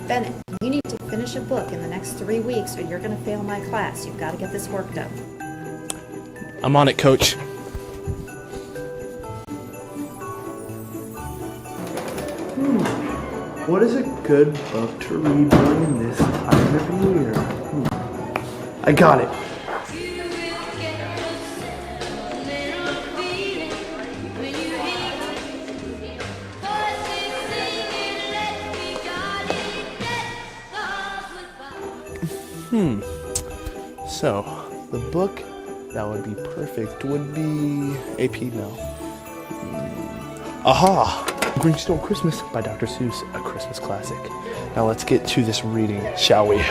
Bennett, you need to finish a book in the next 3 weeks or you're going to fail my class. You've got to get this work done. I'm on it, Coach. What is a good book to read during this time of year? I got it. So, the book that would be perfect would be AP now. Aha! Grinch Stole Christmas by Dr. Seuss, a Christmas classic. Now let's get to this reading, shall we?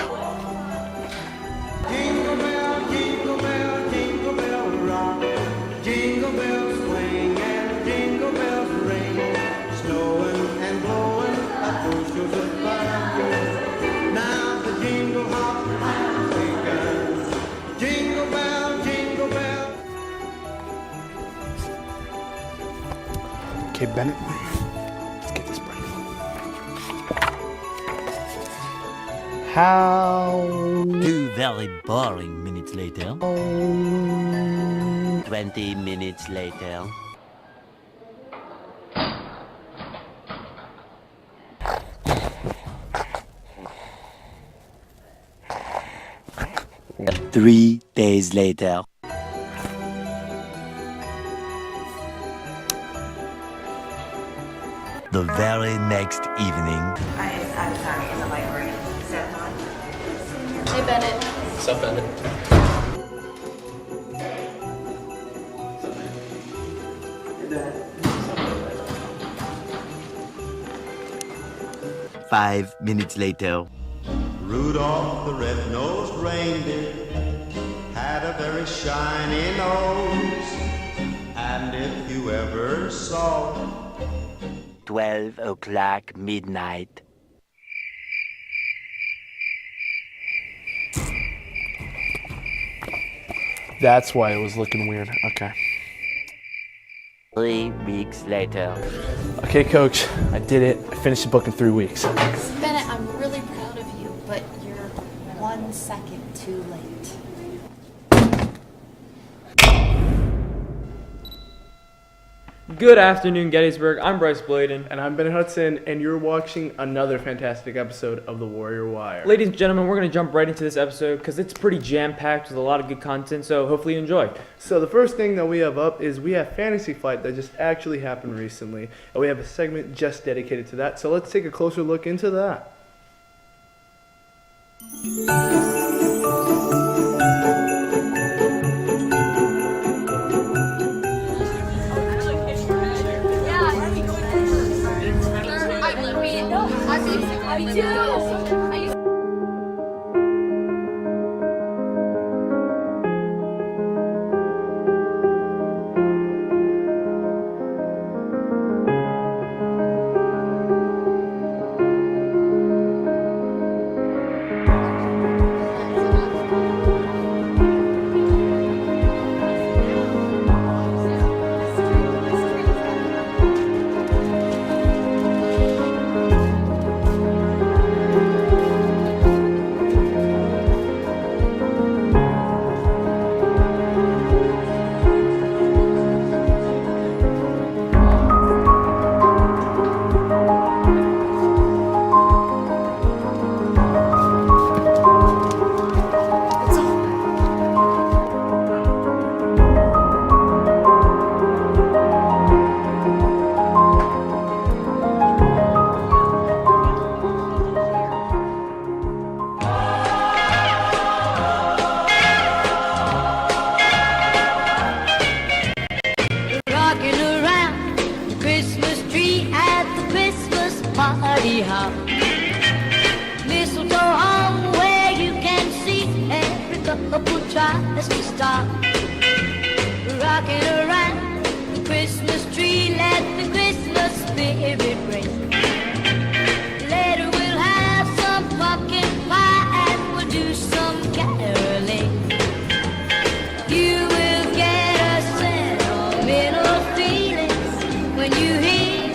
Jingle bell, jingle bell, jingle bell rock. Jingle bells swing and jingle bells ring. Snowing and blowing up bushels of fun. Now the jingle hop has begun. Jingle bell, jingle bell. Okay, Bennett, let's get this break. How? 2 very boring minutes later. 20 minutes later. Three days later. The very next evening. I'm sorry, in the library. Is that on? Hey, Bennett. What's up, Bennett? 5 minutes later. Rudolph the red-nosed reindeer had a very shiny nose, and if you ever saw 12 o'clock midnight. That's why it was looking weird. Okay. 3 weeks later. Okay, Coach, I did it. I finished the book in 3 weeks. Bennett, I'm really proud of you, but you're 1 second too late. Good afternoon, Gettysburg. I'm Bryce Bladen. And I'm Ben Hudson, and you're watching another fantastic episode of the Warrior W.I.RE. Ladies and gentlemen, we're going to jump right into this episode because it's pretty jam-packed with a lot of good content, so hopefully you enjoy. So the first thing that we have up is we have Fantasy Flight that just actually happened recently, and we have a segment just dedicated to that. So let's take a closer look into that. party hop. Mistletoe hung where you can see every couple tries to stop. Rocking around the Christmas tree, let the Christmas spirit ring. Later we'll have some pumpkin pie and we'll do some caroling. You will get a sentimental feelings when you hear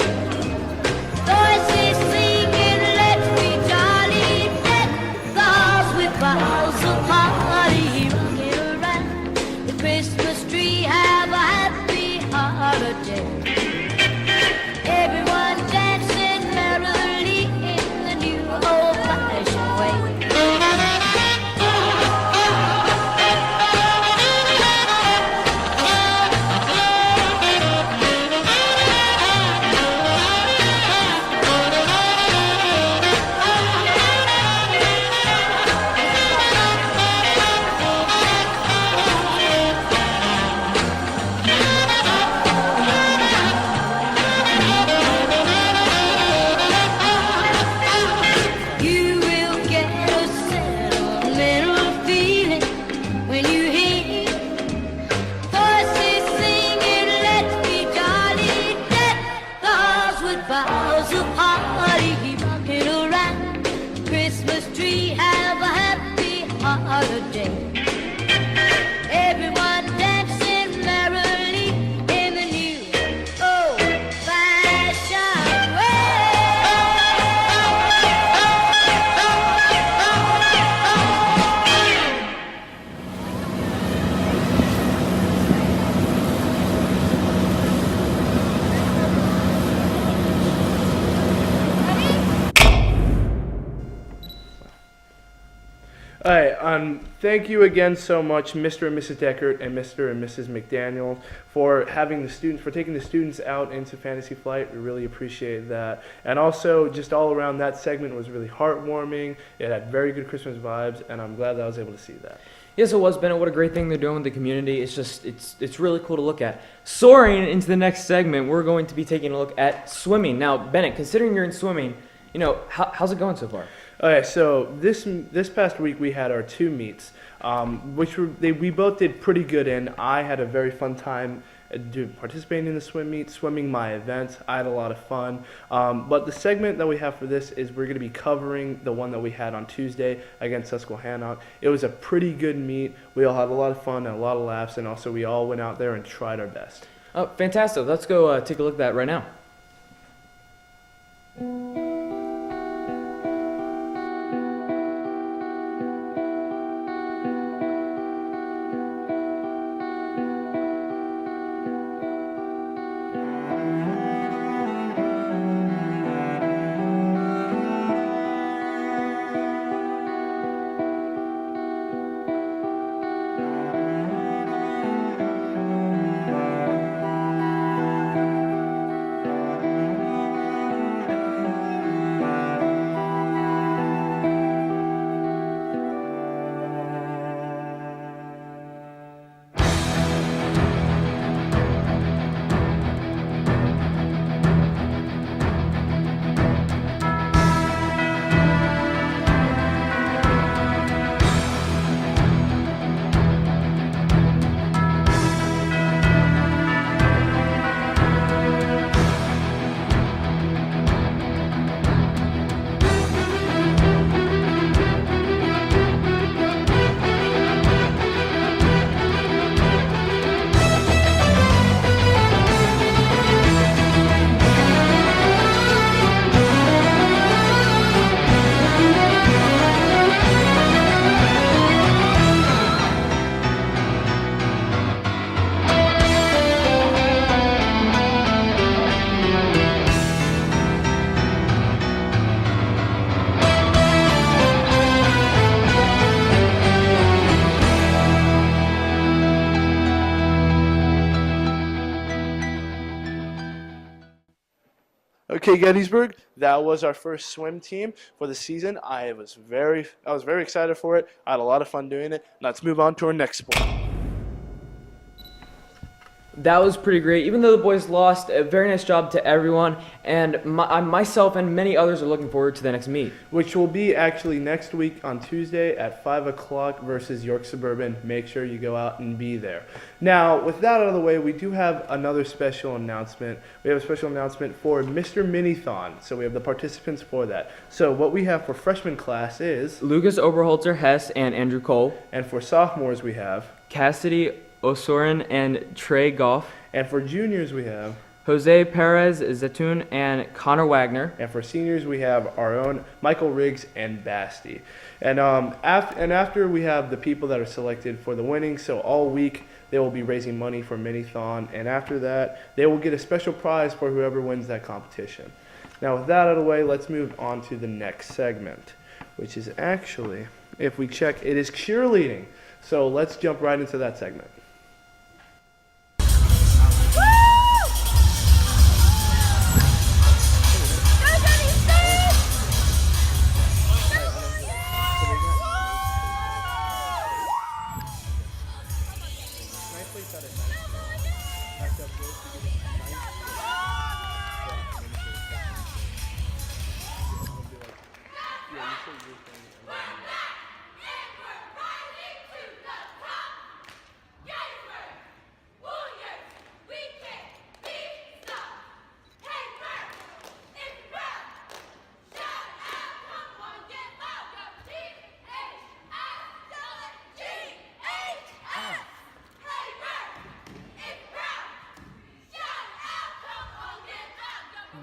All right, thank you again so much, Mr. and Mrs. Deckert and Mr. and Mrs. McDaniel, for taking the students out into Fantasy Flight. We really appreciate that. And also, just all around, that segment was really heartwarming. It had very good Christmas vibes, and I'm glad that I was able to see that. Yes, it was, Bennett. What a great thing they're doing with the community. It's really cool to look at. Soaring into the next segment, we're going to be taking a look at swimming. Now, Bennett, considering you're in swimming, how's it going so far? Okay, so this past week we had our 2 meets, we both did pretty good in. I had a very fun time participating in the swim meet, swimming my events. I had a lot of fun. But the segment that we have for this is we're going to be covering the one that we had on Tuesday against Susquehanna. It was a pretty good meet. We all had a lot of fun and a lot of laughs, and also we all went out there and tried our best. Oh, fantastic. Let's go take a look at that right now. Okay, Gettysburg, that was our first swim team for the season. I was very excited for it. I had a lot of fun doing it. Let's move on to our next sport. That was pretty great. Even though the boys lost, a very nice job to everyone. And myself and many others are looking forward to the next meet. Which will be actually next week on Tuesday at 5 o'clock versus York Suburban. Make sure you go out and be there. Now, with that out of the way, we do have another special announcement. We have a special announcement for Mr. Minithon. So we have the participants for that. So what we have for freshman class is Lucas Oberholzer Hess and Andrew Cole. And for sophomores we have Cassidy Osorin and Trey Goff. And for juniors we have Jose Perez Zetun and Conor Wagner. And for seniors we have our own Michael Riggs and Basti. And after we have the people that are selected for the winnings, so all week they will be raising money for Minithon, and after that they will get a special prize for whoever wins that competition. Now with that out of the way, let's move on to the next segment, which is actually, if we check, it is cheerleading. So let's jump right into that segment.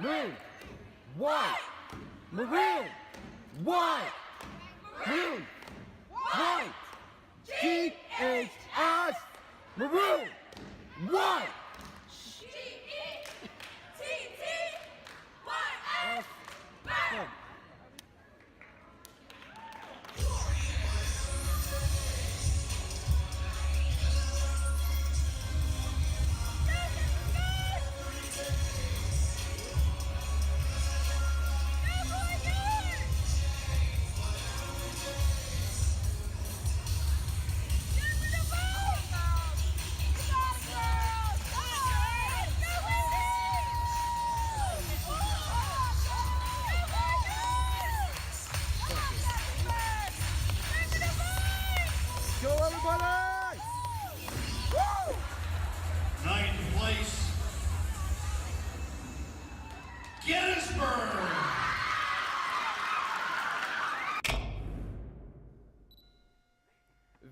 Maroon, white, maroon, white, maroon, white, G-H-S, maroon, white, G-E-T-T-Y-S,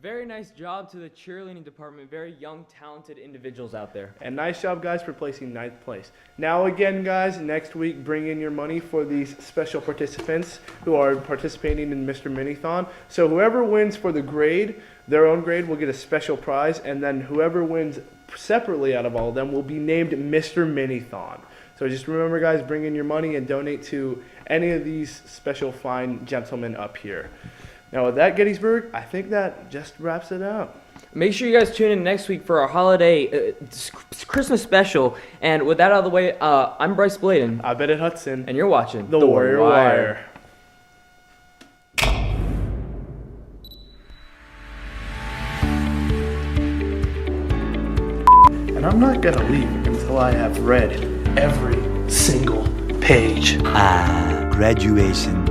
Very nice job to the cheerleading department. Very young, talented individuals out there. And nice job, guys, for placing 9th place. Now, again, guys, next week, bring in your money for these special participants who are participating in Mr. Minithon. So whoever wins for the grade, their own grade, will get a special prize. And then whoever wins separately out of all of them will be named Mr. Minithon. So just remember, guys, bring in your money and donate to any of these special fine gentlemen up here. Now, with that, Gettysburg, I think that just wraps it up. Make sure you guys tune in next week for our holiday Christmas special. And with that out of the way, I'm Bryce Bladen. I bet it Hudson. And you're watching The Warrior Wire. And I'm not gonna leave until I have read every single page. Graduation